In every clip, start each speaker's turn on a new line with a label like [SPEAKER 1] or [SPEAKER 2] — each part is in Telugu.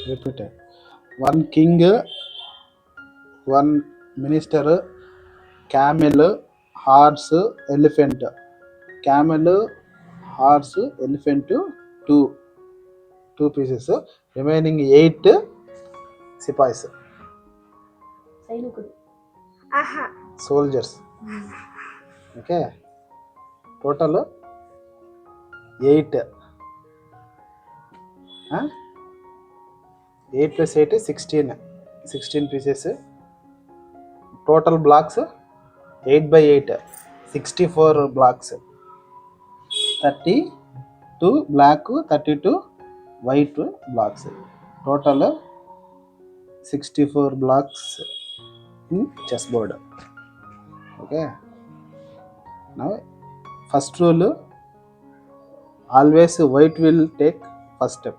[SPEAKER 1] Repeat. One king, one minister, camel, horse, elephant. Camel, horse, elephant, two pieces. Remaining 8 sipais. Soldiers. Okay. Total 8. 8 plus 8 is 16. 16 pieces. Total blocks 8 by 8. 64 blocks. 32 black, 32 white blocks. Total 64 blocks in chessboard. Okay. Now first rule, always white will take first step.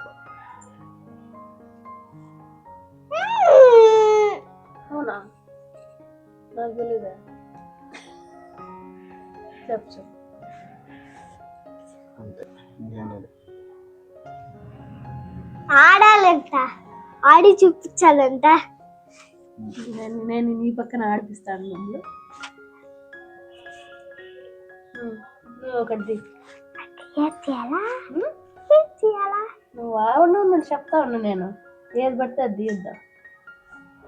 [SPEAKER 1] అంతే, ఇంకేం లేదు.
[SPEAKER 2] ఆడాలంట, ఆడి చూపించాలంట.
[SPEAKER 3] నేను నీ పక్కన ఆడిపిస్తాను. నువ్వు ఒకటి నువ్వు ఆవును నేను చెప్తా ఉన్నా. నేను ఏది పడితే అది తీద్దాం.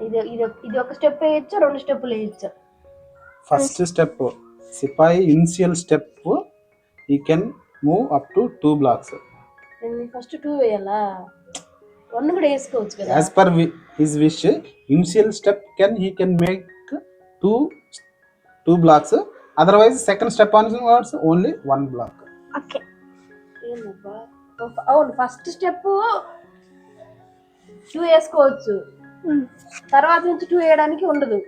[SPEAKER 3] ఇది ఒక స్టెప్ వేయచ్చు, 2 స్టెప్పులు వేయచ్చు.
[SPEAKER 1] ఫస్ట్ స్టెప్ సిపాయి initial step, he can move up to 2 blocks.
[SPEAKER 3] First 2 వేయాలా? 1 కూడా వేసుకోవచ్చు కదా.
[SPEAKER 1] As per his wish, initial step he can make 2 blocks. Otherwise second step onwards only 1 block.
[SPEAKER 2] Okay.
[SPEAKER 3] అవును, ఫస్ట్ స్టెప్ 2 వేసుకోవచ్చు, తర్వాత నుంచి 2 వేయడానికి ఉండదు.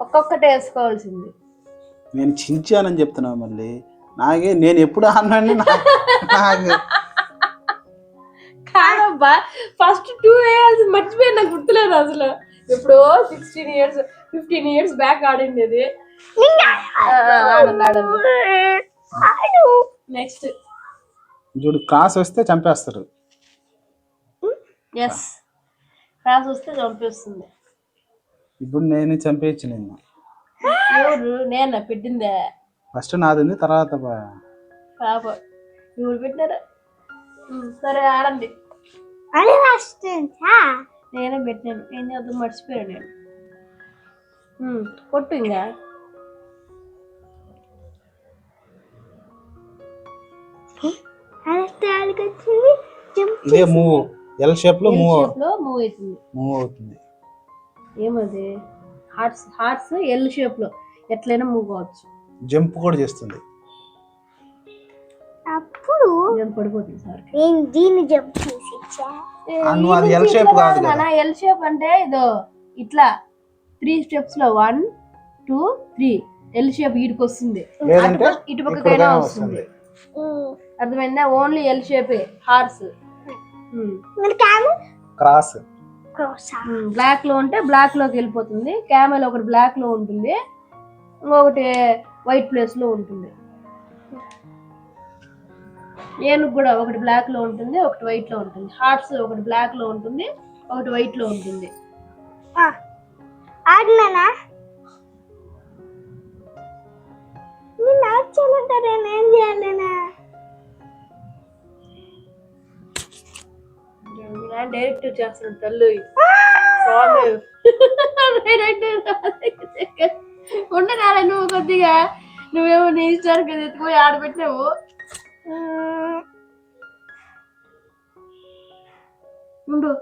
[SPEAKER 3] ఒక్కొక్కటి వేసుకోవాల్సింది.
[SPEAKER 1] నేను చించానని చెప్తున్నా మళ్ళీ. నేను ఎప్పుడు అన్నాను నాకు
[SPEAKER 3] కాదబ్బా, ఫస్ట్ 2 వేయాల్సి మర్చిపోయి, నాకు గుర్తులేదు అసలు. ఎప్పుడో 16 years 15 years బ్యాక్ ఆడింది అది. నెక్స్ట్
[SPEAKER 1] చూడు, క్రాస్ వస్తే చంపేస్తారు.
[SPEAKER 3] ఎస్, క్రాస్ వస్తే చంపేస్తుంది.
[SPEAKER 1] ఇప్పుడు నేను చంపేయచ్చు. నేను
[SPEAKER 3] ఎవరు? నేను పెట్టిందే.
[SPEAKER 1] ఫస్ట్ నాది ఉంది, తర్వాత
[SPEAKER 3] పాప ఎవరు పెట్టినారా? సరే ఆడండి. నేనే పెట్టాను. ఏం చేద్దాం, మర్చిపోయాను నేను. కొట్టు. ఇంకా
[SPEAKER 1] ఇదే మూవ్, ఎల్ షేప్ లో మూవ్ అవుతుంది.
[SPEAKER 3] ఏమది? హార్ట్స్ ఎల్ షేప్ లో ఎట్లయినా మూవ్ కావచ్చు.
[SPEAKER 1] జంప్ కూడా చేస్తుంది.
[SPEAKER 2] అప్పుడు
[SPEAKER 3] పడిపోతుంది సార్.
[SPEAKER 2] నేను దీన్ని జంప్ చేసి
[SPEAKER 1] అది ఎల్ షేప్ కాదు కదా.
[SPEAKER 3] ఎల్ షేప్ అంటే ఇదో ఇట్లా 3 steps లో 1 2 3 ఎల్ షేప్ వీడికి వస్తుంది, ఇటు పక్కకైనా వస్తుంది. అర్థమైందా? ఓన్లీ ఎల్ షేపే హార్స్.
[SPEAKER 1] క్రాస్
[SPEAKER 3] బ్లాక్ లో ఉంటే బ్లాక్ లోకి వెళ్ళిపోతుంది. క్యామెల్ ఒకటి బ్లాక్ లో ఉంటుంది, ఇంకొకటి వైట్ ప్లేస్ లో ఉంటుంది. ఏనుగు కూడా ఒకటి బ్లాక్ లో ఉంటుంది, ఒకటి వైట్ లో ఉంటుంది. హార్ట్స్ ఒకటి బ్లాక్ లో ఉంటుంది, ఒకటి వైట్ లో ఉంటుంది.
[SPEAKER 2] ఆడినానా? నేను ఆడుచాలంటారా? నేను చేయాలనా?
[SPEAKER 3] డైరెక్ట్ చేస్తాను తల్లి. ఉండరా నువ్వు కొద్దిగా, నువ్వేమో నీ ఇష్టానికి ఎత్తుకుపోయి ఆడబెట్టావు. ఉండు.